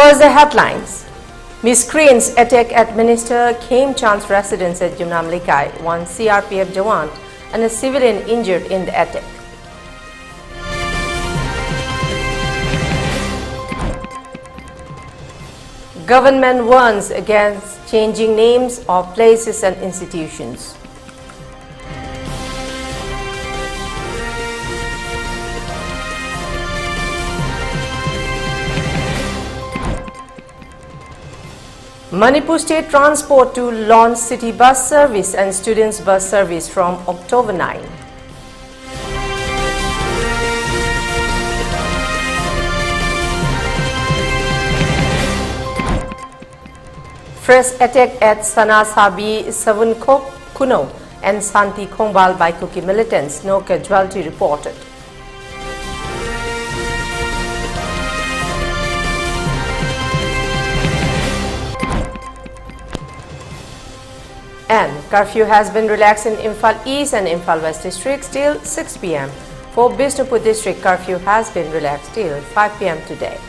First, the headlines. Miscreants attack at Minister Khemchand's residence at Yumnam Likai. One CRPF Jawan and a civilian injured in the attack. Government warns against changing names of places and institutions. Manipur State Transport to launch city bus service and students bus service from October 9. Fresh attack at Sanasabi, Savunkok, Kuno and Santi Khongbal by Kuki militants. No casualty reported. And curfew has been relaxed in Imphal East and Imphal West districts till 6 p.m. For Bishnupur district, curfew has been relaxed till 5 p.m. today.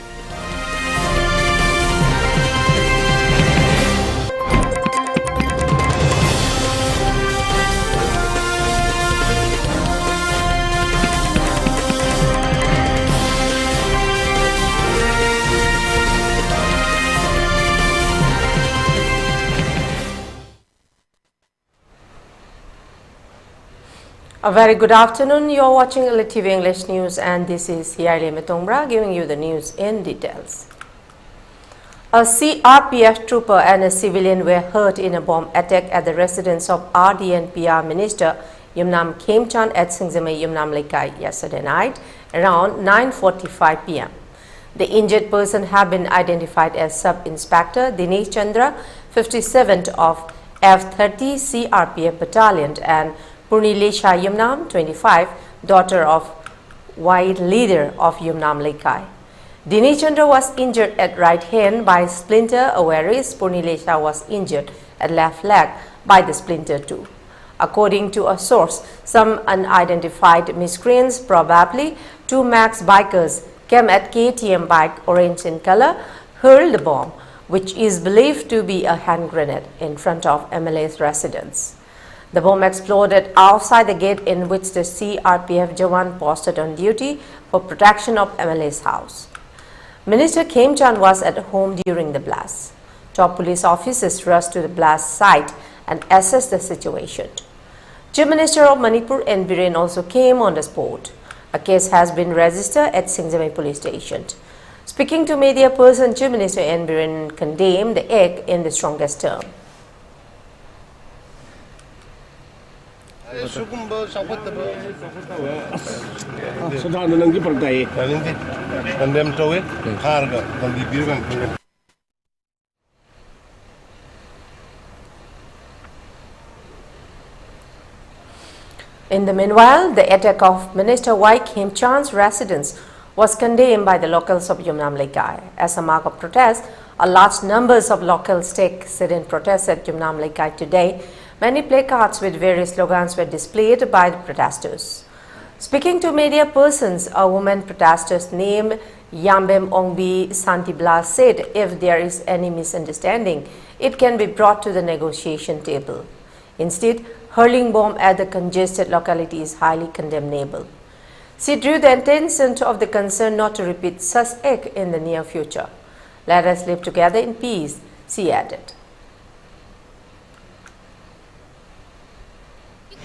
A very good afternoon. You are watching ELITETV English News and this is Heeyai giving you the news in details. A CRPF trooper and a civilian were hurt in a bomb attack at the residence of RDNPR Minister Yumnam Khemchand at Singzame Yumnam Likai yesterday night around 9:45 p.m. The injured person have been identified as Sub-Inspector Dinesh Chandra, 57th of F30 CRPF Battalion and Purnilesha Yumnam, 25, daughter of white leader of Yumnam Likai. Dinesh Chandra was injured at right hand by splinter, whereas Purnilesha was injured at left leg by the splinter too. According to a source, some unidentified miscreants, probably two Max bikers, came at KTM bike orange in color, hurled the bomb, which is believed to be a hand grenade, in front of MLA's residence. The bomb exploded outside the gate in which the CRPF Jawan posted on duty for protection of MLA's house. Minister Khemchand was at home during the blast. Top police officers rushed to the blast site and assessed the situation. Chief Minister of Manipur N. Biren also came on the spot. A case has been registered at Singzame police station. Speaking to media person, Chief Minister N. Biren condemned the act in the strongest term. In the meanwhile, the attack of Minister Y. Khemchand's residence was condemned by the locals of Yumnam Likai. As a mark of protest, a large numbers of locals take sit-in protests at Yumnam Likai today. Many placards with various slogans were displayed by the protesters. Speaking to media persons, a woman protester named Yambem Ongbi Santibla said if there is any misunderstanding, it can be brought to the negotiation table. Instead, hurling bomb at the congested locality is highly condemnable. She drew the attention of the concern not to repeat such act in the near future. Let us live together in peace, she added.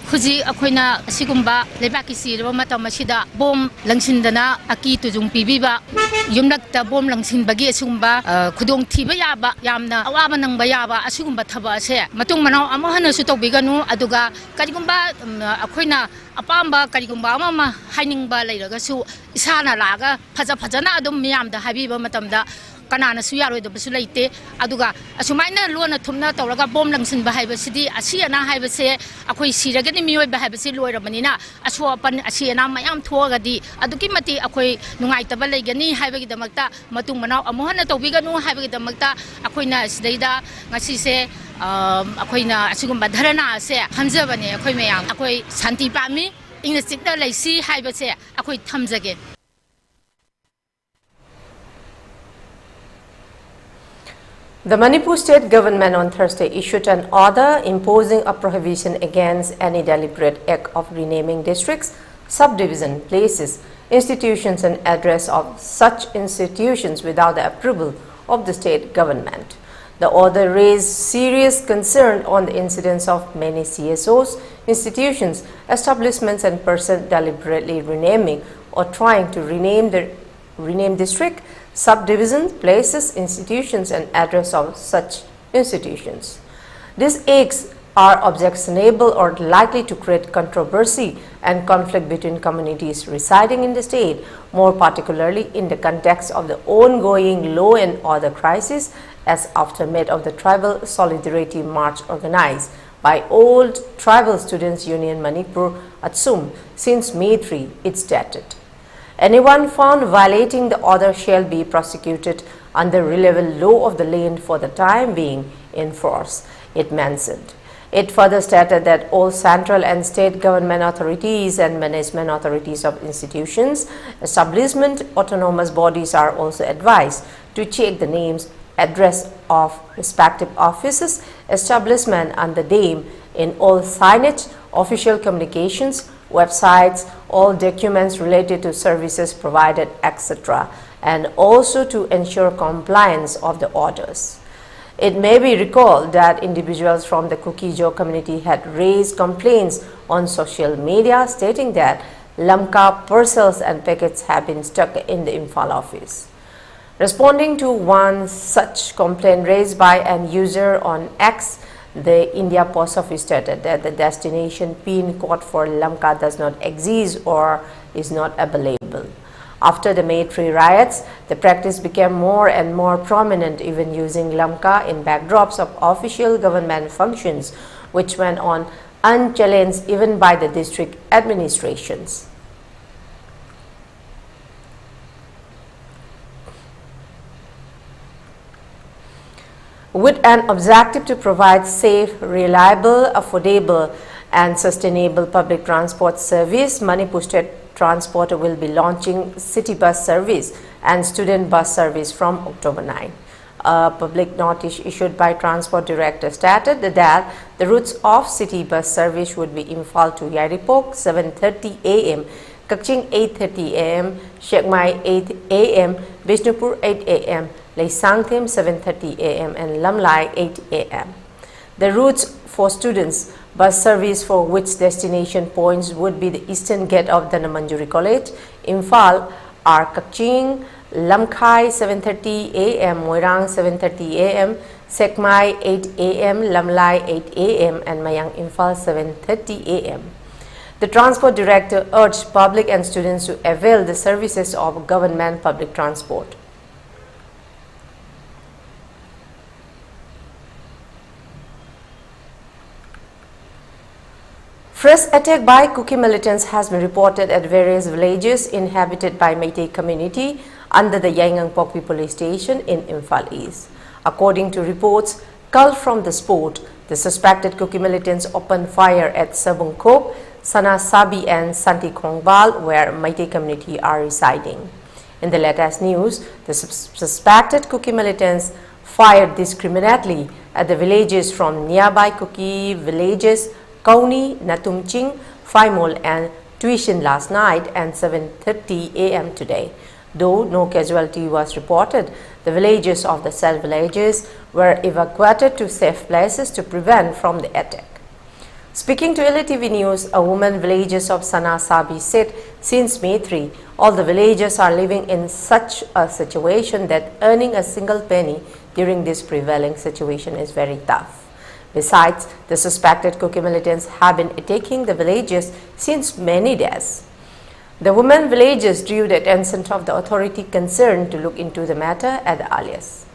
Huji akoina sigumba lebaki sirwa matamasida bom langsindana aki tujung pibiba yumnakta bom langsin bagi asugumba khudong thiba yaba yamna awaba nangba yaba asugumba thaba se matung manau amahana su tobiganu aduga karigumba akoina apamba karigumba amama hainingba leiraga su isana laga phajana adum miyamda habiba matamda kanana su yaroi da basu leite aduga asumaina lona thumna tawraga bom langsin ba haibasidi asiana haibase akoi siragani miyoi ba haibasi loiramanina aswapan asiana mayam thogadi aduki mati akoi nungai taba leigani haibagi damakta matung manau amohana tobiganu haibagi damakta akoina sidaida ngasi se akoina asugumba dharana se hamjabane akoi mayam akoi santi pami ingna sikna leisi haibase akoi thamjage. The Manipur state government on Thursday issued an order imposing a prohibition against any deliberate act of renaming districts, subdivision, places, institutions and address of such institutions without the approval of the state government. The order raised serious concern on the incidence of many CSOs, institutions, establishments and persons deliberately renaming or trying to rename district, subdivisions, places, institutions and address of such institutions. These acts are objectionable or likely to create controversy and conflict between communities residing in the state, more particularly in the context of the ongoing law and order crisis as aftermath of the Tribal Solidarity March organized by Old Tribal Students Union Manipur Atsum since May 3, it stated. Anyone found violating the order shall be prosecuted under relevant law of the land for the time being in force, it mentioned. It further stated that all central and state government authorities and management authorities of institutions, establishment, autonomous bodies are also advised to check the names, address of respective offices, establishment and the name in all signage, official communications, websites, all documents related to services provided, etc., and also to ensure compliance of the orders. It may be recalled that individuals from the Kukijo community had raised complaints on social media stating that Lamka parcels and packets have been stuck in the Imphal office. Responding to one such complaint raised by an user on X, the India Post Office stated that the destination PIN code for Lamka does not exist or is not available. After the May 3 riots, the practice became more and more prominent, even using Lamka in backdrops of official government functions, which went on unchallenged even by the district administrations. With an objective to provide safe, reliable, affordable and sustainable public transport service, Manipur State Transport will be launching city bus service and student bus service from October 9. A public notice issued by Transport Director stated that the routes of city bus service would be Imphal to Yaripok 7:30 a.m., Kakching 8:30 a.m., Shekmai 8 a.m., Bishnupur 8 a.m., Leisangthim 7:30 a.m. and Lamlai 8 a.m. The routes for students bus service for which destination points would be the eastern gate of the Namanjuri College, Imphal are Kakching, Lamkhai 7:30 a.m., Moirang 7:30 a.m., Sekmai 8 a.m., Lamlai 8 a.m. and Mayang Imphal 7:30 a.m. The Transport Director urged public and students to avail the services of government public transport. Fresh attack by Kuki militants has been reported at various villages inhabited by Meitei community under the Yaingangpokpi police station in Imphal East. According to reports culled from the spot, the suspected Kuki militants opened fire at Sabungkop, Sana Sabi and Santi Khongbal, where Meitei community are residing. In the latest news, the suspected Kuki militants fired discriminately at the villages from nearby Kuki villages Kauni, Natumching, Faimol and Tuition last night and 7:30 a.m. today. Though no casualty was reported, the villagers of the said villages were evacuated to safe places to prevent from the attack. Speaking to ELITETV News, a woman villagers of Sana Sabi said since May 3, all the villagers are living in such a situation that earning a single penny during this prevailing situation is very tough. Besides, the suspected Kuki militants have been attacking the villages since many days. The women villagers drew the attention of the authority concerned to look into the matter at the earliest.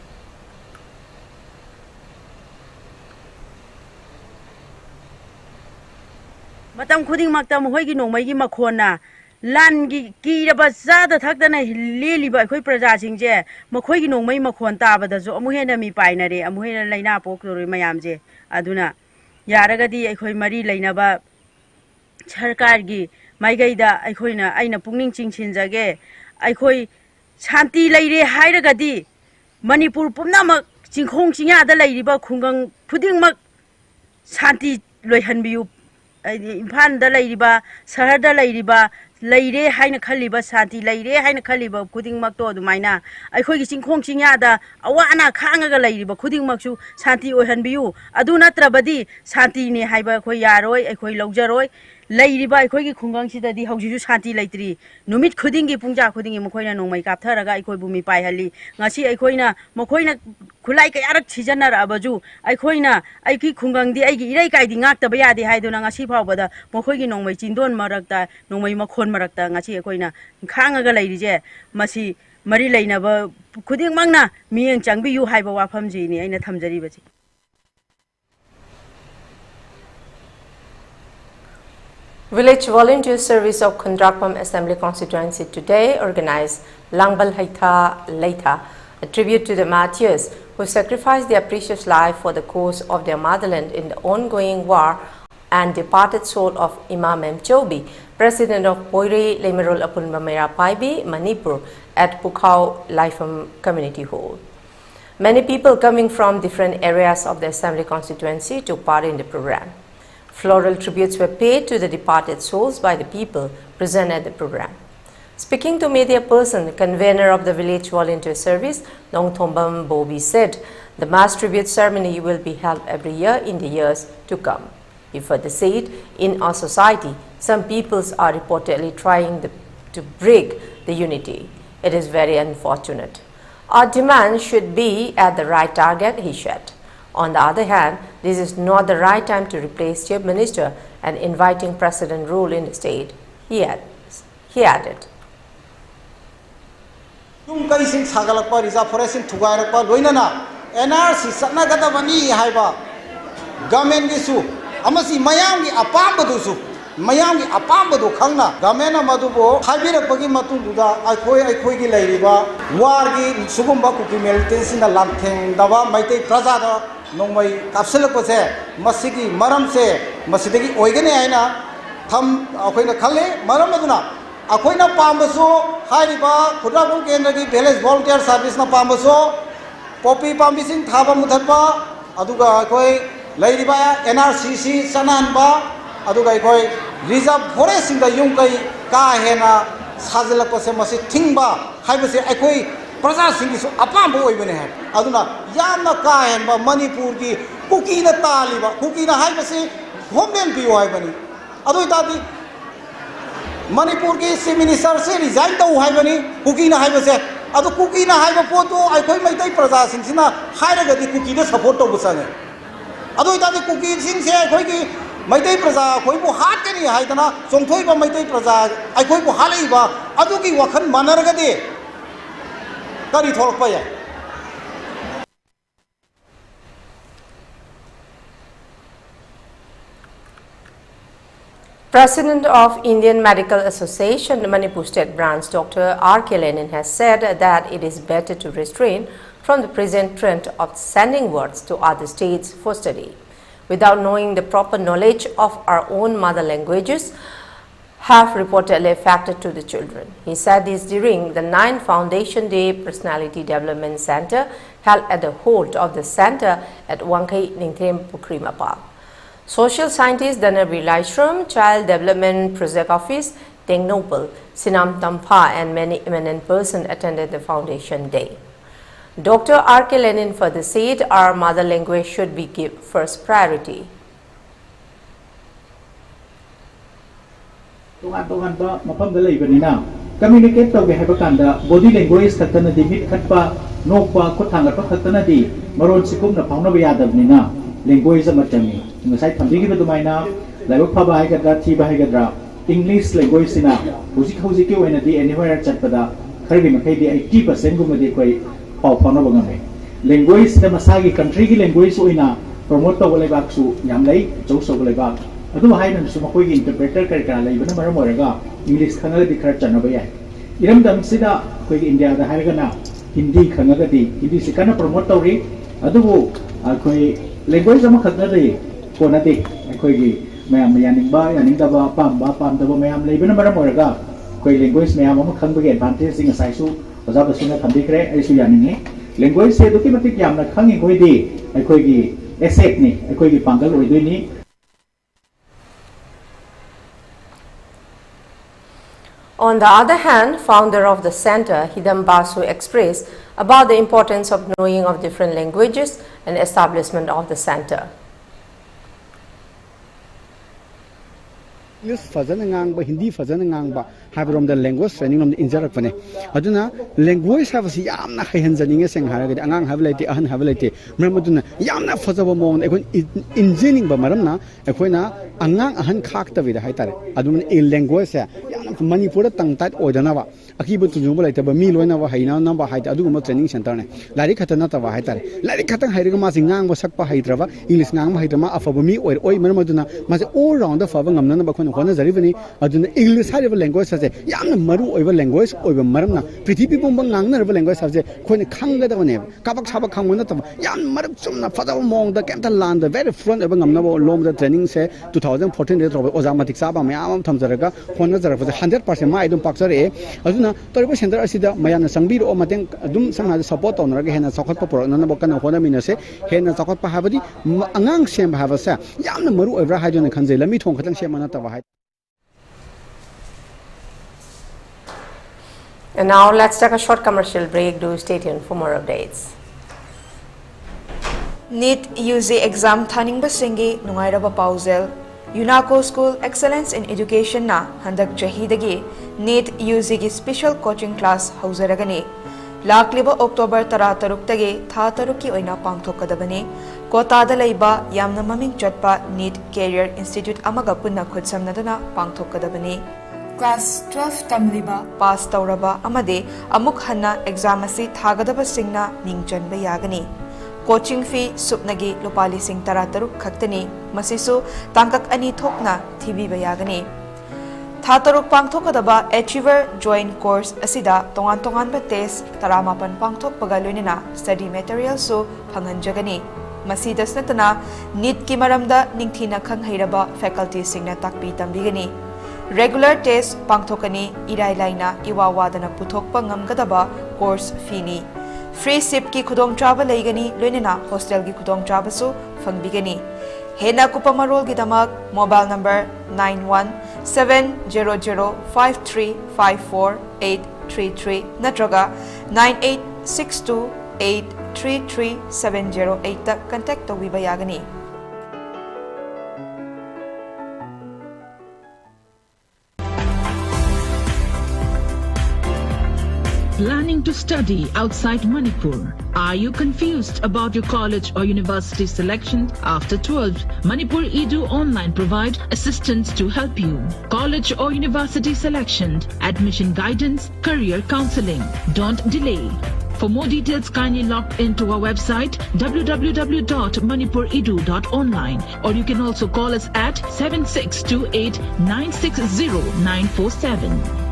Matam khuding maktam hoigi nongmai gi makhona lan gi kiraba zada thakdana leliba khoi praja singje makhoi gi nongmai makhon tabada jo amu hena mi painare amu hena laina poktori mayam je aduna yaragadi akhoi mari lainaba sarkar gi maigaida aikhoina aina pungning chingchin jage aikhoi shanti leire hairagadi Manipur pumna mak चिंखों चिंया दा लेरिबा खुंगंग खुदिंगमक शांति लोइहनबियु इम्फाल दा लेरिबा शहर दा लेरिबा लेरे हाइन खलिबा शांति लेरे हाइन खलिबा खुदिंगमक तो दुमाइना अखोइगी चिंखों चिंया दा अवाना खांगागा लेरिबा खुदिंगमकसु शांति ओइहनबियु अदु नत्रबदी शांति ने हाइबा अखोइ यारोय अखोइ लौजरोय लेरिबा अखोइगी खुंगंगसिददी हौजिजु शांति लेत्रि नुमित खुदिंगी पुंजा खुदिंगी मखोइना नोंमै कापथरगा अखोइबु मिपाइहली ngasi अखोइना मखोइना खुलाई कयारक छिजनरअबजु अखोइना अइकी खुंगंगदी अइगी इरै काइदी ngaktaba yade haiduna ngasi phawbada मखोइगी नोंमै चिंदोन मरकता नोंमै मखोन मरकता ngasi अखोइना खांगागा लेरिजे मसी मरि लेनबा खुदिंगमंगना मियें चांगबियु हाइबा वाफमजिनि अइना थमजरिबछि Village Volunteer Service of Kundrakpam Assembly Constituency today organized Langbal Haitha Leitha, a tribute to the martyrs who sacrificed their precious life for the cause of their motherland in the ongoing war and departed soul of Imam M. Chobi, President of Poiri Lemirul Apunbamera Paibi, Manipur, at Pukhao Laifam Community Hall. Many people coming from different areas of the Assembly constituency took part in the program. Floral tributes were paid to the departed souls by the people present at the program. Speaking to media person, convener of the Village Volunteer Service, Nongthombam Bobi said the mass tribute ceremony will be held every year in the years to come. He further said, in our society, some peoples are reportedly trying to break the unity. It is very unfortunate. Our demand should be at the right target, he said. On the other hand, this is not the right time to replace Chief Minister and inviting President rule in the state, he added. Yung kaising sagalakpa risa foresting tugarakpa loinana NRC satnagadabani haiba government gisu amasi mayamgi apambadusu mayamgi apambadu khangna government amadubo haibirakpagi matungduda aikoi gi leiriba wargi sugumba kuki militants na lamtheng daba maitai prajada nongmai kapsalakpase masigi maramse masidagi oigane aina tham akoina khalle maram aduna akoina pambasu haiba khudrakul kendra gi village volunteer service na pambasu poppy pambising thaba muthatpa aduga akoi leiriba NRCC sananba aduga akoi reserve forest inda yung kai ka hena sajalakpase masi thingba haibase akoi प्रजा सिंगिसु अपाम ओइबने है अदुना यामना काहेनबा मणिपुर की कुकीना तालिबा कुकीना हाइबसे homeland पियो हाइबनी अदुइ तादि मणिपुर की chief minister से resign तौ हाइबनी कुकीना हाइबसे अदु कुकीना हाइबा पोतो आइखोइ मैतै प्रजा सिंसिना हाइरगदि कुकीना support तौ बसने अदुइ तादि कुकी सिंसे आइखोइ की मैतै प्रजा खोइबु हाटकनि हाइदना चोंथोइबा मैतै प्रजा आइखोइबु हालैबा अदुकी वखन मनरगदि President of Indian Medical Association, Manipur State Branch, Dr. R.K. Lenin has said that it is better to refrain from the present trend of sending words to other states for study without knowing the proper knowledge of our own mother languages have reportedly affected to the children. He said this during the 9th Foundation Day Personality Development Center held at the hold of the center at Wangkai Ningthem Pukrimapal. Social scientist Danabi Laishram, Child Development Project Office, Teng Nopal, Sinam Tampa and many eminent persons attended the Foundation Day. Dr. R.K. Lenin further said our mother language should be given first priority. Togan mafam da leibanina communicate tawge haiba kanda body language khattana di mit khatpa nokpa khothanga pa khattana di maron sikum na phawna ba yadabnina language ama chami ngasai thambi gi dumaina laibak phaba haigadra thi ba haigadra English language sina hujik ki oina di anywhere chatpada khargi makai di 80% gumadi koi paw phawna ba ngame language da masagi country gi language oina promote taw laibak su yam lai chau laibak adu haina su makoi gi interpreter kar kara laibana maram oraga English khanga di khar chanaba yai iram dam sida koi India da haiga na Hindi khanga ga di Hindi se kana promote tawri adu koi language ama khadna re kona di koi gi mayam yaning da ba pam da ba mayam laibana maram oraga koi language mayam ama khang ba ge advantage sing sai su oja ba sina thambi kre ai su yaning language se duki matik yamna khangi goidi akhoi gi asset ni akhoi gi pangal oidoi ni. On the other hand, founder of the center, Hidam Basu, expressed about the importance of knowing of different languages and establishment of the center. English fazana ngangba Hindi fazana ngangba habrom the language training rom injarak pane aduna language habasi yamna khayanjaninge seng haragadi angang hablete ahan hablete mamaduna yamna fazaba mon ekon engineering ba maramna ekoina angang ahan khakta vida haitare aduna e language ya yamna manipur tangtat oidana ba akibu tujumba laita ba mi loina ba haina namba haita aduguma training center ne lari khatana ta ba haitare lari khatang hairiga ma singang ba sakpa haitraba English ngang ba haitama afaba mi oi mamaduna ma all round faba ngamna ba khona zaribani aduna English hariba language sa yamna maru oiba language oiba maramna prithibi bomba ngangna ba language sa khone khangga da ne kabak sabak khangona ta yam marab chumna fada mong da kemta land very front oiba ngamna ba lom da training se 2014 de trobe ozamatik saba mayam thamjaraga khona zaraba 100% ma idum paksare aduna toriba center asida mayana sangbiro o mateng adum samna support onraga hena sakhatpa porona na bakana khona minase hena sakhatpa habadi angang sem habasa yamna maru oibra haidona khanjai lami thong khatang semana ta ba. And now let's take a short commercial break. Do stay tuned for more updates. NEET UG exam thaning basingi nungairaba pausel UNACO School Excellence in Education na handak chahidagi NEET UG gi special coaching class hauzaragani lakliba October 13 tagi tha taruki oina pangthokadabani kota da leiba yamna maming chatpa NEET Career Institute amaga punna khudsamnadana pangthokadabani Class 12 tamliba pass tauraba amade amuk hanna exam asi thagadaba singna ningchanba yagani coaching fee supnagi lupali sing tarataruk khaktani masisu tangkak ani thokna thibiba yagani thataruk pangthokadaba achiever joint course asida tongan ba test taramapan pangthokpaga loinina study material so phanganjagani masidas natana NEET ki maramda ningthina khanghairaba faculty singna takpi tambigani regular test pangthokani irai laina iwawadana puthokpa ngamgadaba course fee ni free sip ki khudong traba leigani loinena hostel ki khudong traba su fangbigani hena kupamarol gi damak mobile number 917005354833 natraga 9862833708 ta contact tawiba yagani. Planning to study outside Manipur? Are you confused about your college or university selection after 12? Manipur Edu Online provide assistance to help you. College or university selection, admission guidance, career counseling. Don't delay. For more details, kindly log into our website www.manipuredu.online or you can also call us at 7628 960 947.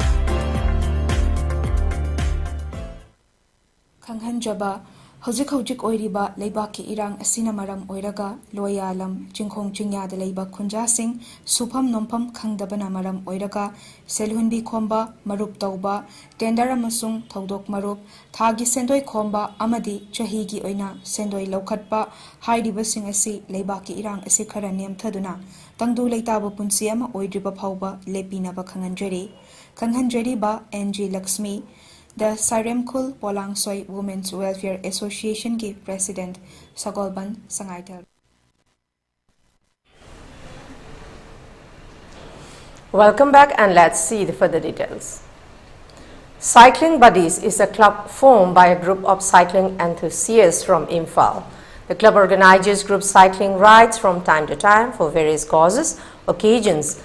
Khanghanjaba hojik oiriba leibaki irang asina maram oiraga loyalam jingkhong jingya da leiba khunja sing supham nompham khangdabana maram oiraga selhunbi khomba marup tauba tender amasung thodok marup thagi sendoi khomba amadi chahi gi oina sendoi lokhatpa hairiba sing asi leibaki irang asi khara nemthaduna tangdu leitaba punsi ama oidriba phauba lepina ba khanghanjari ba NG Lakshmi The Saremkhul Polangsoy Women's Welfare Association ki President Sagolban Sangaitel. Welcome back and let's see the further details. Cycling Buddies is a club formed by a group of cycling enthusiasts from Imphal. The club organizes group cycling rides from time to time for various causes, occasions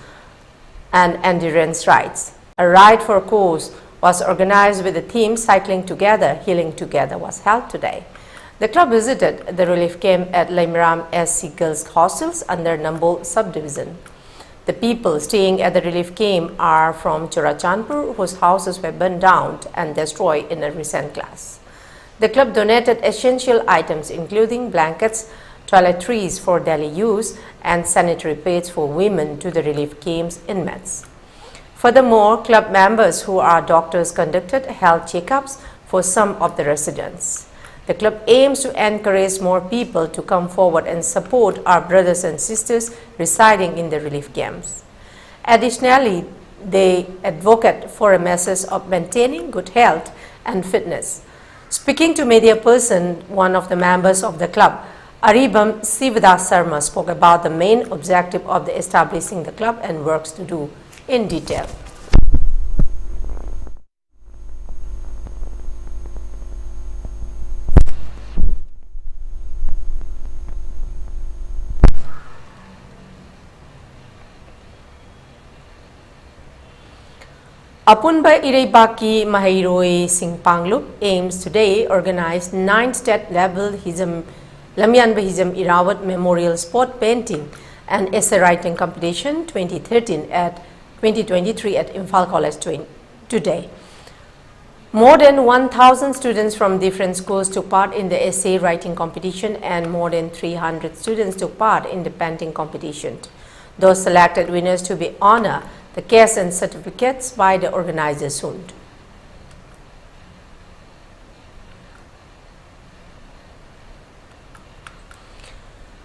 and endurance rides. A ride for a cause was organized with the theme Cycling Together, Healing Together was held today. The club visited the relief camp at Leima SC Girls Hostels under Nambol subdivision. The people staying at the relief camp are from Churachandpur, whose houses were burned down and destroyed in a recent clash. The club donated essential items including blankets, toiletries for daily use and sanitary pads for women to the relief camp's inmates. Furthermore, club members who are doctors conducted health checkups for some of the residents. The club aims to encourage more people to come forward and support our brothers and sisters residing in the relief camps. Additionally, they advocate for a message of maintaining good health and fitness. Speaking to media person, one of the members of the club, Aribam Sivadas Sarma, spoke about the main objective of the establishing the club and works to do in detail. Apunba Ireibaki Mahairoi Singh Panglup aims today organize 9th state level Lamyan Bahizam Irawat Memorial Sport Painting and Essay Writing Competition 2023 at Imphal College today. More than 1,000 students from different schools took part in the essay writing competition and more than 300 students took part in the painting competition. Those selected winners to be honored the cash and certificates by the organizers soon.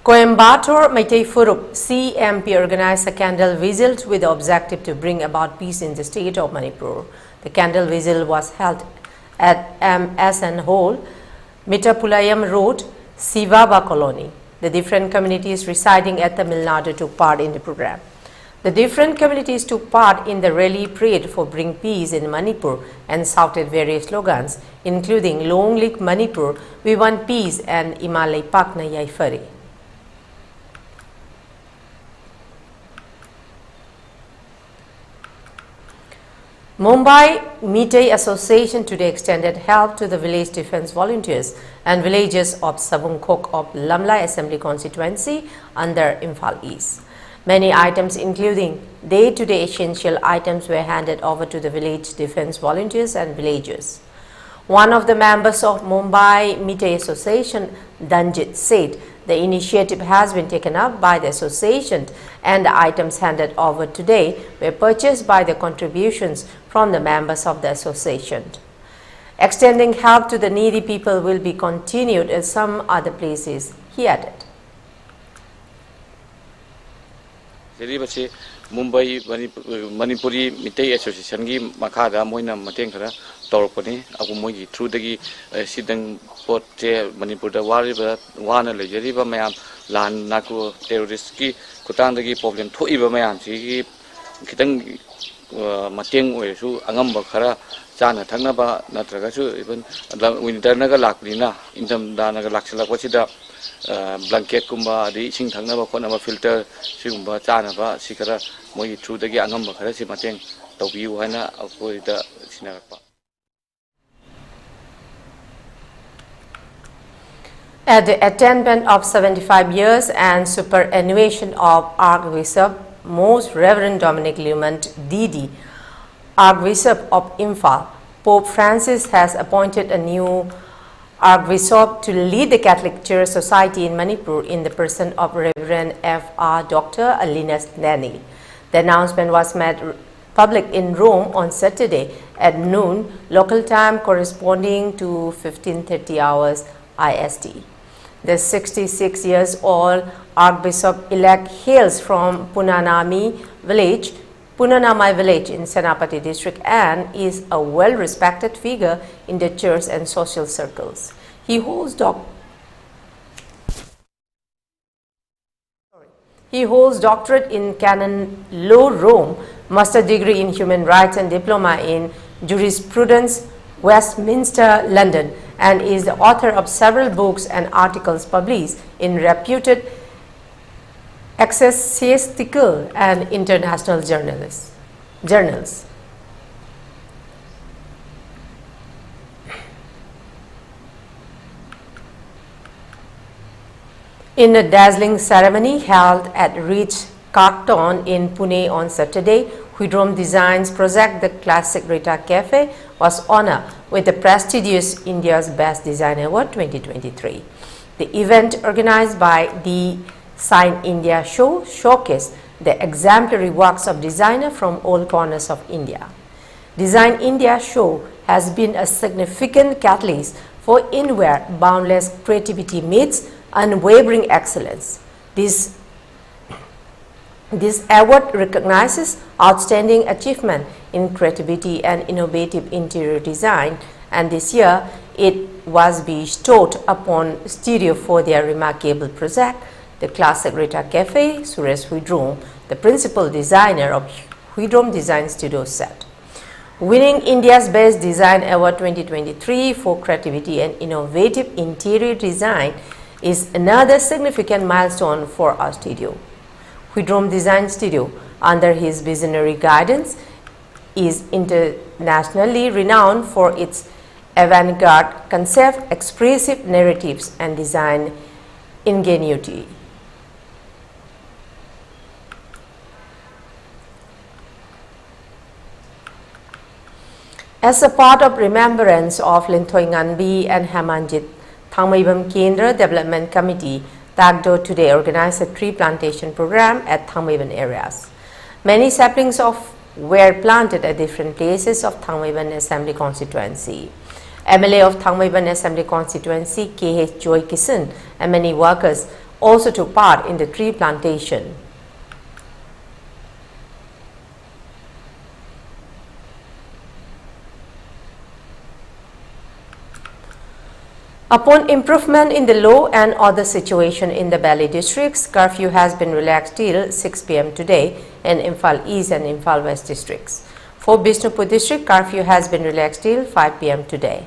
Coimbatore Meitei Furup CMP organized a candle vigil with the objective to bring about peace in the state of Manipur. The candle vigil was held at MSN Hall, Mitapulayam Road, Sivaba Colony. The different communities residing at Tamil Nadu took part in the program. The different communities took part in the rally parade for Bring Peace in Manipur and shouted various slogans, including Long Live Manipur, We Want Peace, and Imalai Pakna Yaifari. Mumbai Meitei Association today extended help to the village defense volunteers and villagers of Savungkhok of Lamlai Assembly constituency under Imphal East. Many items, including day-to-day essential items, were handed over to the village defense volunteers and villagers. One of the members of Mumbai Meitei Association, Danjit, said the initiative has been taken up by the association and the items handed over today were purchased by the contributions from the members of the association. Extending help to the needy people will be continued at some other places, he added. Mumbai Manipuri Meitei Association gi makada moina mateng khara torpani agu mogi through dagi sidang pot che Manipur da wariba wana lejariba mayam lan naku terrorist ki kutang dagi problem thoiba mayam si kitang mateng oisu angamba khara chana thangnaba natraga su even winter naga laklina indam da naga laksala kwachida blanket kumba di sing thangna ba khona ba filter sigumba chana ba sikara moi through dagi angam ba khara si mateng tawbiu haina akoi da sinarakpa. At the attainment of 75 years and superannuation of Archbishop Most Reverend Dominic Limant Didi, Archbishop of Imphal, Pope Francis has appointed a new Archbishop to lead the Catholic Church Society in Manipur in the person of Reverend F.R. Dr. Alinas Nani. The announcement was made public in Rome on Saturday at noon local time corresponding to 15:30 hours IST. The 66 years old Archbishop-elect hails from Punanamai village in Senapati district and is a well-respected figure in the church and social circles. He holds doctorate in canon law Rome, master degree in human rights and diploma in jurisprudence Westminster, London, and is the author of several books and articles published in reputed ecclesiastical and international journals. In a dazzling ceremony held at Rich Carton in Pune on Saturday, Huidrom Designs project The Classic Rita Cafe was honored with the prestigious India's Best Design Award 2023. The event, organized by the Sign India Show, showcased the exemplary works of designers from all corners of India. Design India Show has been a significant catalyst for in where boundless creativity meets unwavering excellence. This award recognizes outstanding achievement in creativity and innovative interior design, and this year it was bestowed upon studio for their remarkable project, the Classic Rita Cafe, Suresh Huidrom, the principal designer of Huidrom Design Studio set. Winning India's Best Design Award 2023 for creativity and innovative interior design is another significant milestone for our studio. Huidrom Design Studio, under his visionary guidance, is internationally renowned for its avant-garde concept, expressive narratives, and design ingenuity. As a part of remembrance of Linthoi Nganbi and Hamanjit, Thangmaibam Kendra Development Committee, Tagdo today organized a tree plantation program at Thangmaibam areas. Many saplings were planted at different places of Thangmaibam Assembly constituency. MLA of Thangmaibam Assembly constituency, K.H. Joy Kisan, and many workers also took part in the tree plantation. Upon improvement in the law and other situation in the Valley districts, curfew has been relaxed till 6 p.m. today in Imphal East and Imphal West districts. For Bishnupur district, curfew has been relaxed till 5 p.m. today.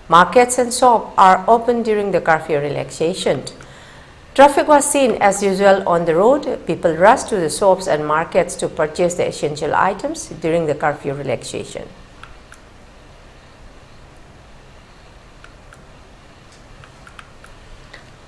Markets and shops are open during the curfew relaxation. Traffic was seen as usual on the road. People rushed to the shops and markets to purchase the essential items during the curfew relaxation.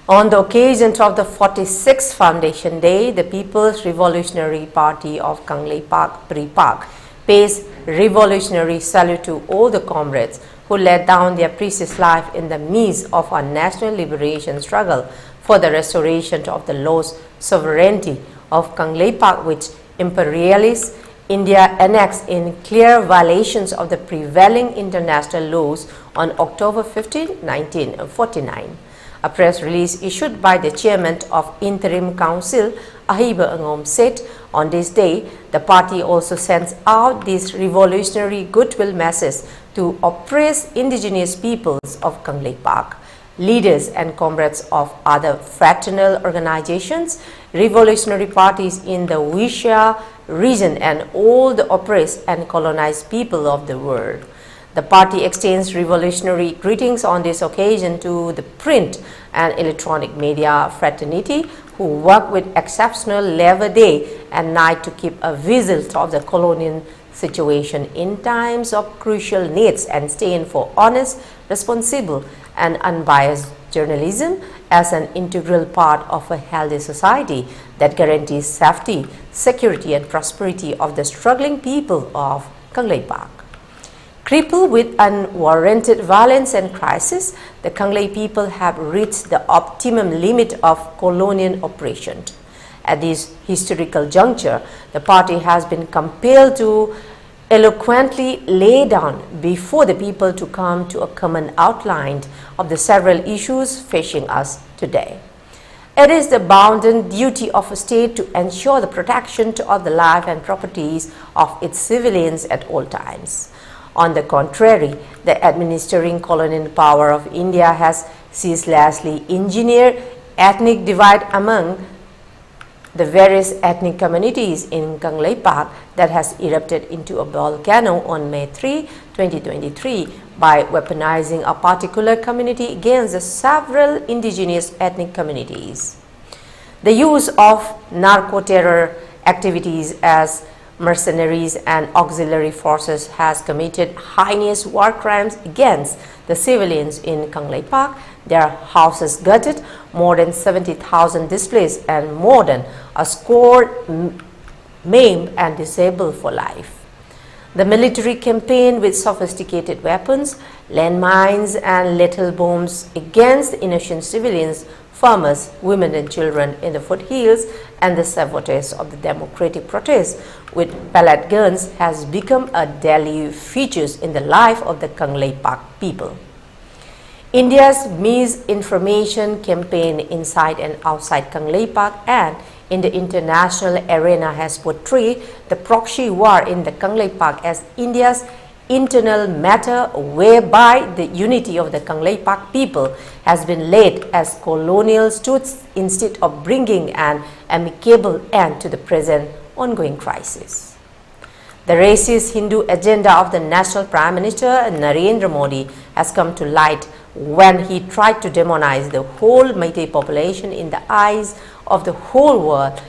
On the occasion of the 46th Foundation Day, the People's Revolutionary Party of Kanglei Park, Pri Park, pays revolutionary salute to all the comrades who laid down their precious life in the midst of our national liberation struggle for the restoration of the lost sovereignty of Kanglei Park, which imperialist India annexed in clear violations of the prevailing international laws on October 15, 1949. A press release issued by the chairman of Interim Council, Ahiba Angom, said on this day, the party also sends out this revolutionary goodwill message to oppressed indigenous peoples of Kanglei Park, leaders and comrades of other fraternal organizations, revolutionary parties in the Wisha region, and all the oppressed and colonized people of the world. The party extends revolutionary greetings on this occasion to the print and electronic media fraternity who work with exceptional labor day and night to keep a vigil of the colonial situation in times of crucial needs and stand for honest, responsible, and unbiased journalism as an integral part of a healthy society that guarantees safety, security, and prosperity of the struggling people of Kanglei Park. Crippled with unwarranted violence and crisis, the Kanglei people have reached the optimum limit of colonial oppression. At this historical juncture, the party has been compelled to eloquently lay down before the people to come to a common outline of the several issues facing us today. It is the bounden duty of a state to ensure the protection of the life and properties of its civilians at all times. On the contrary, the administering colonial power of India has ceaselessly engineered ethnic divide among the various ethnic communities in Kanglei Park that has erupted into a volcano on May 3, 2023 by weaponizing a particular community against the several indigenous ethnic communities. The use of narco-terror activities as mercenaries and auxiliary forces has committed heinous war crimes against the civilians in Kanglei Park, their houses gutted, more than 70,000 displaced, and more than a score maimed and disabled for life. The military campaign with sophisticated weapons, landmines, and lethal bombs against innocent civilians, farmers, women, and children in the foothills, and the sabotage of the democratic protests with pellet guns has become a daily feature in the life of the Kanglei Park people. India's misinformation campaign inside and outside Kangleipak and in the international arena has portrayed the proxy war in the Kangleipak as India's internal matter, whereby the unity of the Kangleipak people has been laid as colonial stoots instead of bringing an amicable end to the present ongoing crisis. The racist Hindu agenda of the National Prime Minister Narendra Modi has come to light when he tried to demonize the whole Meitei population in the eyes of the whole world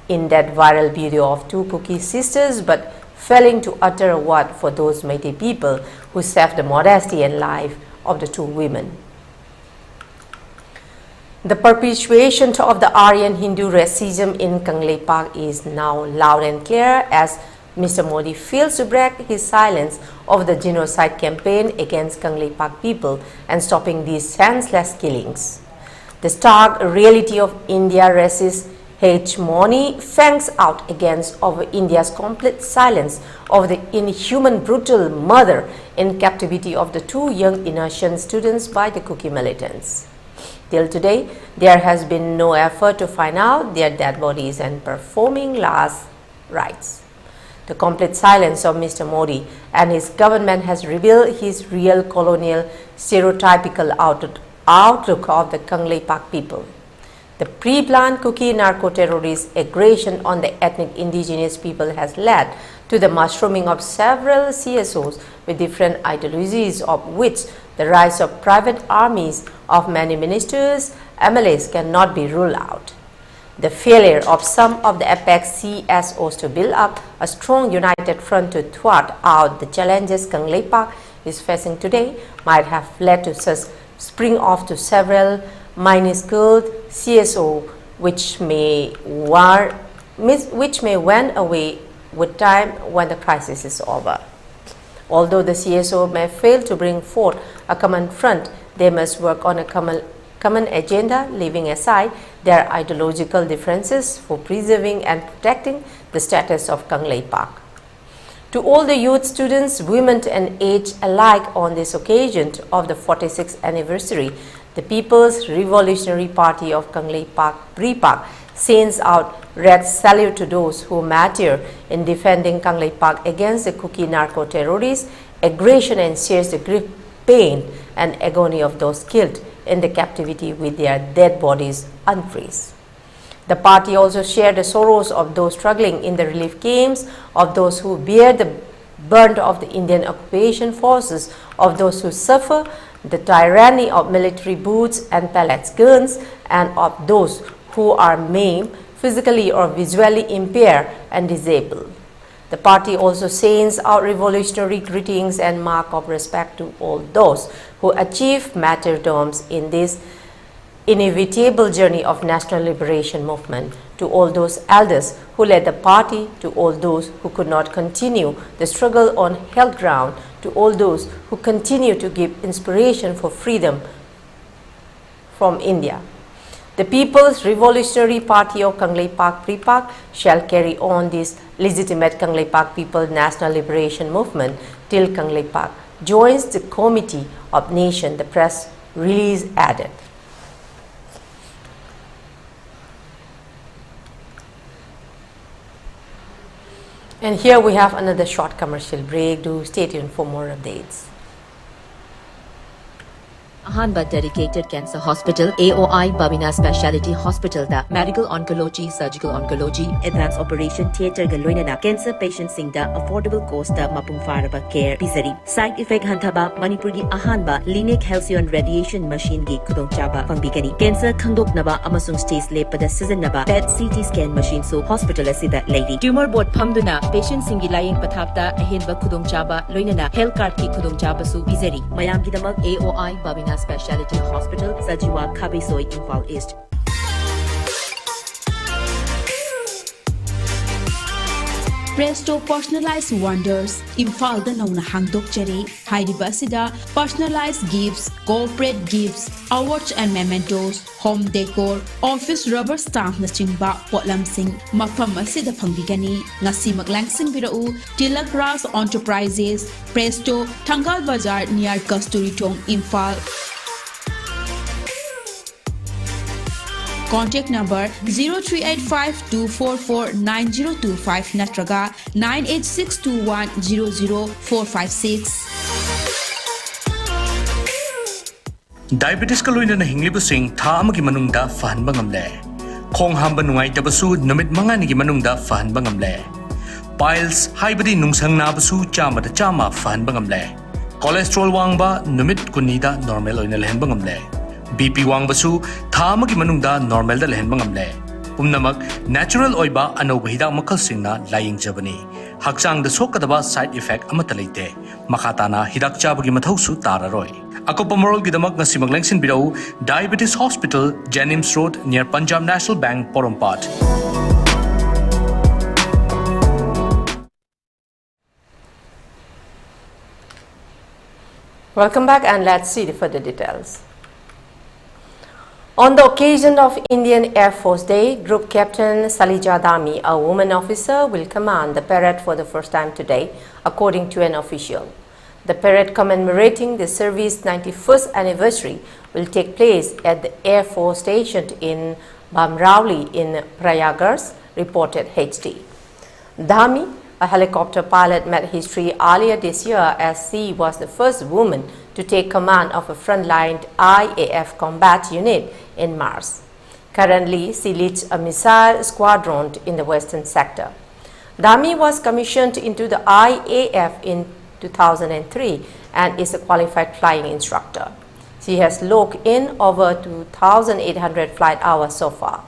in that viral video of two Kuki sisters, but failing to utter a word for those Meitei people who saved the modesty and life of the two women. The perpetuation of the Aryan Hindu racism in Kangleipak is now loud and clear as Mr. Modi fails to break his silence of the genocide campaign against Kangleipak people and stopping these senseless killings. The stark reality of India's racist hegemony fangs out against over India's complete silence of the inhuman brutal murder in captivity of the two young innocent students by the Kuki militants. Till today, there has been no effort to find out their dead bodies and performing last rites. The complete silence of Mr. Modi and his government has revealed his real colonial stereotypical outlook of the Kangleipak people. The pre-planned Kuki narco-terrorist aggression on the ethnic indigenous people has led to the mushrooming of several CSOs with different ideologies, of which the rise of private armies of many ministers, MLAs cannot be ruled out. The failure of some of the apex CSOs to build up a strong united front to thwart out the challenges Kangleipak is facing today might have led to such spring off to several minuscule CSO which may wane away with time when the crisis is over. Although the CSO may fail to bring forth a common front, they must work on a common agenda, leaving aside their ideological differences for preserving and protecting the status of Kangleipak. To all the youth, students, women and age alike on this occasion of the 46th anniversary, the People's Revolutionary Party of Kangleipak, PRIPAK, sends out red salute to those who martyr in defending Kangleipak against the Kuki narco-terrorists, aggression, and shares the grief, pain and agony of those killed in the captivity with their dead bodies unfreezed. The party also shared the sorrows of those struggling in the relief camps, of those who bear the burden of the Indian occupation forces, of those who suffer the tyranny of military boots and pellets guns, and of those who are maimed, physically or visually impaired and disabled. The party also sends out revolutionary greetings and mark of respect to all those who achieve martyrdoms in this inevitable journey of national liberation movement, to all those elders who led the party, to all those who could not continue the struggle on held ground, to all those who continue to give inspiration for freedom from India. The People's Revolutionary Party of Kangleipak, PRIPAK, shall carry on this legitimate Kangleipak People National Liberation Movement till Kangleipak joins the Committee of Nation, the press release added. And here we have another short commercial break. Do stay tuned for more updates. Ahanba Dedicated Cancer Hospital, AOI Babina Speciality Hospital da Medical Oncology, Surgical Oncology, Advanced Operation Theatre Galoinana, Cancer Patients Singda Affordable Cost da Mapung Faraba Care Pisari. Side Effect Hantaba Manipuri Ahanba Lineage Halcyon Radiation Machine Gi Kudong Chaba Pangbigani. Cancer Khandok Naba Amasung Stage Lepada Season Naba PET CT Scan Machine so Hospital Asida Lady. Tumor Board Pamduna Patient Singi Lying Pathapta Ahenba Kudong Chaba Loinana Health Card Ki Kudong Chaba Su Pisari. Mayam Gidamak AOI Babina Speciality Hospital, Sajiwa Kabisoi, Imphal East. Presto Personalized Wonders, Imphal da nauna hangdok chari, Haidiba asida personalized gifts, corporate gifts, awards and mementos, home decor, office rubber stamp na chingba potlam sing, mafam asida pangbigani, ngasi maglangsing birau, Tilak Ras Enterprises, Presto, Tangal Bazaar near Kasturi Tong, Imphal. Contact number 0385-244-9025 natraga 98621-00456. Diabetes ka loina na hinglibusing tha amagi manungda fahanba ngamle. Khong hamba nungai tabasu numit mga nigi manungda fahanba ngamle. Piles haibadi nungsang nabasu chama da chama fahanba ngamle. Cholesterol wangba numit kunida normal oina lehenba ngamle. BP wangbasu tha amagi manungda normal da lehenba ngamle. Pumnamak natural oiba anoba hidak makal singna laying jabani. Hakchang da sokadaba side effect amata leite. Makatana hidak chabagi mathau su tararoi. Ako pamorol gidamak na simaglengsin bidau Diabetes Hospital, Jenims Road near Punjab National Bank, Porompat. Welcome back and let's see the further details. On the occasion of Indian Air Force Day, Group Captain Salija Dami, a woman officer, will command the parade for the first time today, according to an official. The parade commemorating the service's 91st anniversary will take place at the Air Force Station in Bamrauli in Prayagraj, reported HT. Dhami, a helicopter pilot, made history earlier this year as she was the first woman to take command of a frontline IAF combat unit in Mars. Currently, she leads a missile squadron in the western sector. Dhami was commissioned into the IAF in 2003 and is a qualified flying instructor. She has logged in over 2,800 flight hours so far.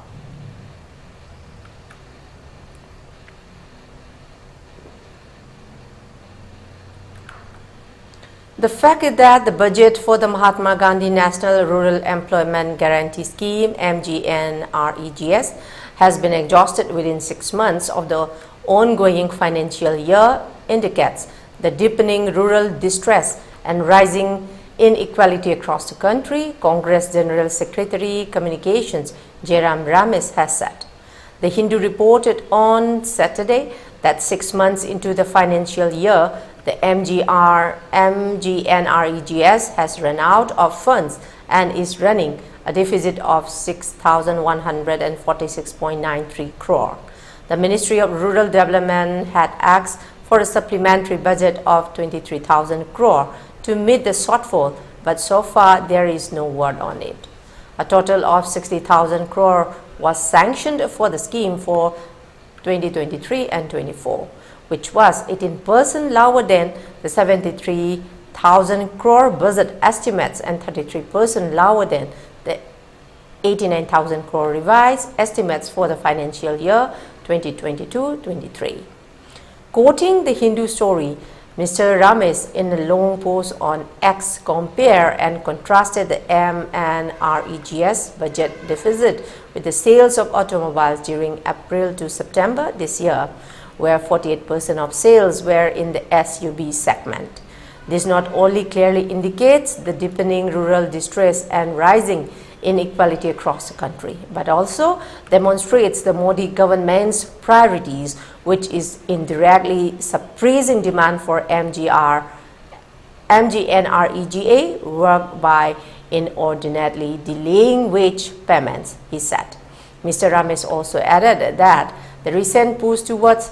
The fact is that the budget for the Mahatma Gandhi National Rural Employment Guarantee Scheme (MGNREGS) has been exhausted within 6 months of the ongoing financial year indicates the deepening rural distress and rising inequality across the country, Congress General Secretary Communications Jairam Ramesh has said. The Hindu reported on Saturday that 6 months into the financial year, the MGNREGS has run out of funds and is running a deficit of 6,146.93 crore. The Ministry of Rural Development had asked for a supplementary budget of 23,000 crore to meet the shortfall, but so far there is no word on it. A total of 60,000 crore was sanctioned for the scheme for 2023 and 24, which was 18% lower than the 73,000 crore budget estimates and 33% lower than the 89,000 crore revised estimates for the financial year 2022-23. Quoting the Hindu story, Mr. Ramesh, in a long post on X, compared and contrasted the MNREGS budget deficit with the sales of automobiles during April to September this year, where 48% of sales were in the SUV segment. This not only clearly indicates the deepening rural distress and rising inequality across the country, but also demonstrates the Modi government's priorities, which is indirectly suppressing demand for MGNREGA work by inordinately delaying wage payments, he said. Mr. Ramesh also added that the recent push towards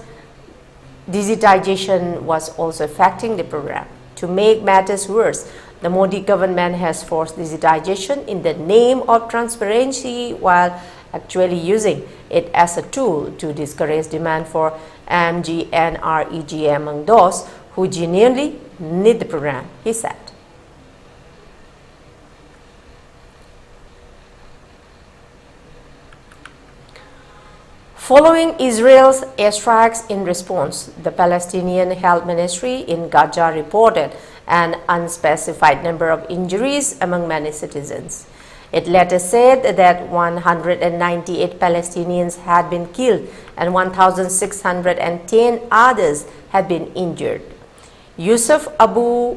digitization was also affecting the program. To make matters worse, the Modi government has forced digitization in the name of transparency while actually using it as a tool to discourage demand for MGNREGA among those who genuinely need the program, he said. Following Israel's airstrikes in response, the Palestinian Health Ministry in Gaza reported an unspecified number of injuries among many citizens. It later said that 198 Palestinians had been killed and 1,610 others had been injured. Yusuf Abu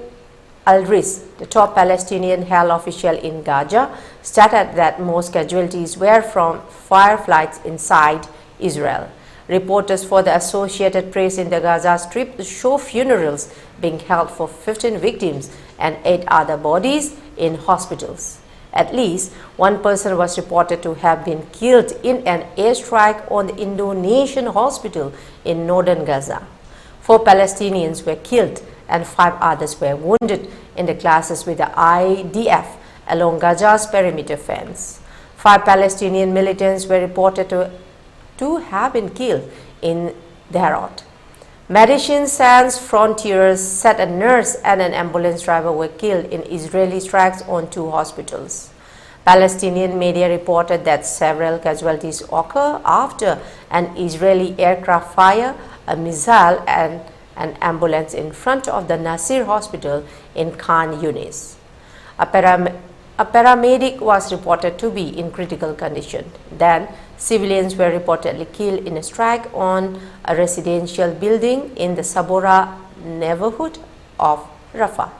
Al-Riz, the top Palestinian health official in Gaza, stated that most casualties were from fireflies inside Israel. Reporters for the Associated Press in the Gaza Strip show funerals being held for 15 victims and 8 other bodies in hospitals. At least one person was reported to have been killed in an airstrike on the Indonesian hospital in northern Gaza. 4 Palestinians were killed and 5 others were wounded in the clashes with the IDF along Gaza's perimeter fence. 5 Palestinian militants were reported to have been killed in Beirut. Médecins Sans Frontières said a nurse and an ambulance driver were killed in Israeli strikes on 2 hospitals. Palestinian media reported that several casualties occurred after an Israeli aircraft fired a missile and an ambulance in front of the Nasir Hospital in Khan Yunis. A paramedic was reported to be in critical condition. Then, civilians were reportedly killed in a strike on a residential building in the Sabora neighborhood of Rafah.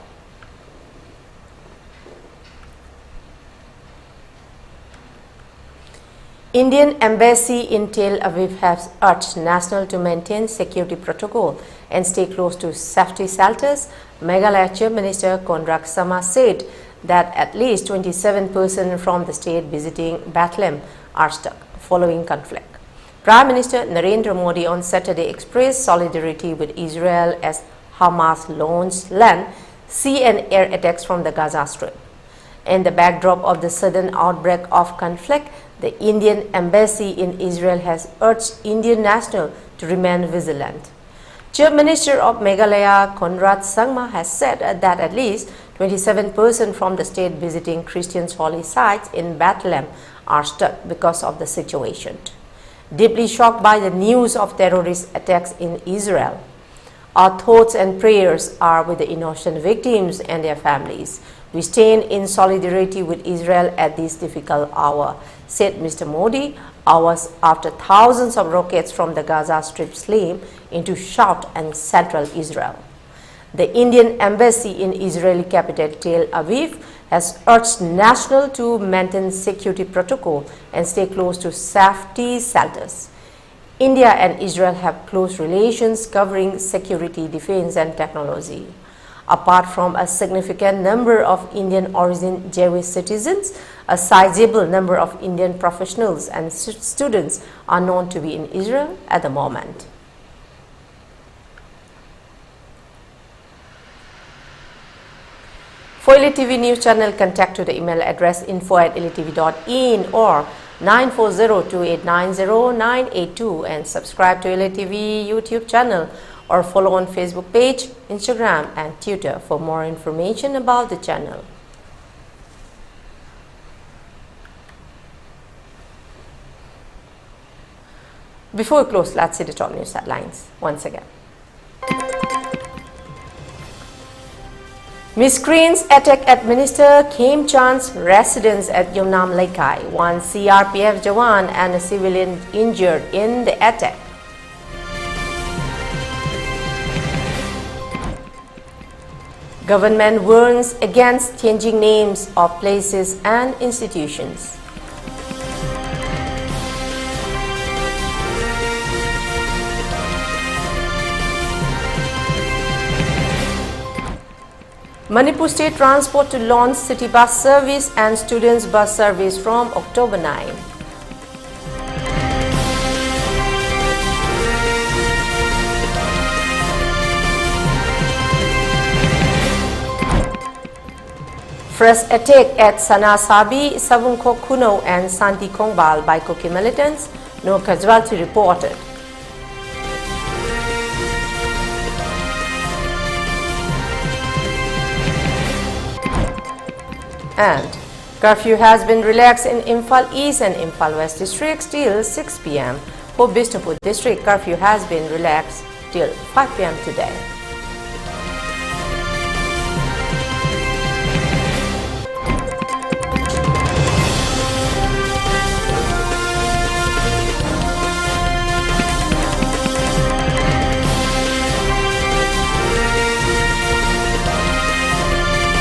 Indian Embassy in Tel Aviv has urged nationals to maintain security protocol and stay close to safety shelters. Meghalaya Chief Minister Konrak Sama said that at least 27 persons from the state visiting Bethlehem are stuck following conflict. Prime Minister Narendra Modi on Saturday expressed solidarity with Israel as Hamas launched land, sea and air attacks from the Gaza Strip. In the backdrop of the sudden outbreak of conflict, the Indian Embassy in Israel has urged Indian nationals to remain vigilant. Chief Minister of Meghalaya Konrad Sangma has said that at least 27 persons from the state visiting Christians' holy sites in Bethlehem are stuck because of the situation. Deeply shocked by the news of terrorist attacks in Israel, our thoughts and prayers are with the innocent victims and their families. We stand in solidarity with Israel at this difficult hour, said Mr. Modi, hours after thousands of rockets from the Gaza Strip slammed into South and Central Israel. The Indian Embassy in Israeli capital Tel Aviv has urged nationals to maintain security protocol and stay close to safety shelters. India and Israel have close relations covering security, defense and technology. Apart from a significant number of Indian origin Jewish citizens, a sizable number of Indian professionals and students are known to be in Israel at the moment. For ELITETV News Channel, contact to the email address info@elitetv.in or 9402890982 and subscribe to ELITETV YouTube channel or follow on Facebook page, Instagram and Twitter for more information about the channel. Before we close, let's see the top news headlines once again. Miscreants attack at Minister Kham Chand's residence at Yomnam Laikai. 1 CRPF Jawan and a civilian injured in the attack. Government warns against changing names of places and institutions. Manipur State Transport to launch city bus service and students bus service from October 9. Fresh attack at Sanasabi, Savungkok Kuno and Santi Kongbal by Koki militants. No casualty reported. And curfew has been relaxed in Imphal East and Imphal West districts till 6 p.m. For Bishnupur district, curfew has been relaxed till 5 p.m. today.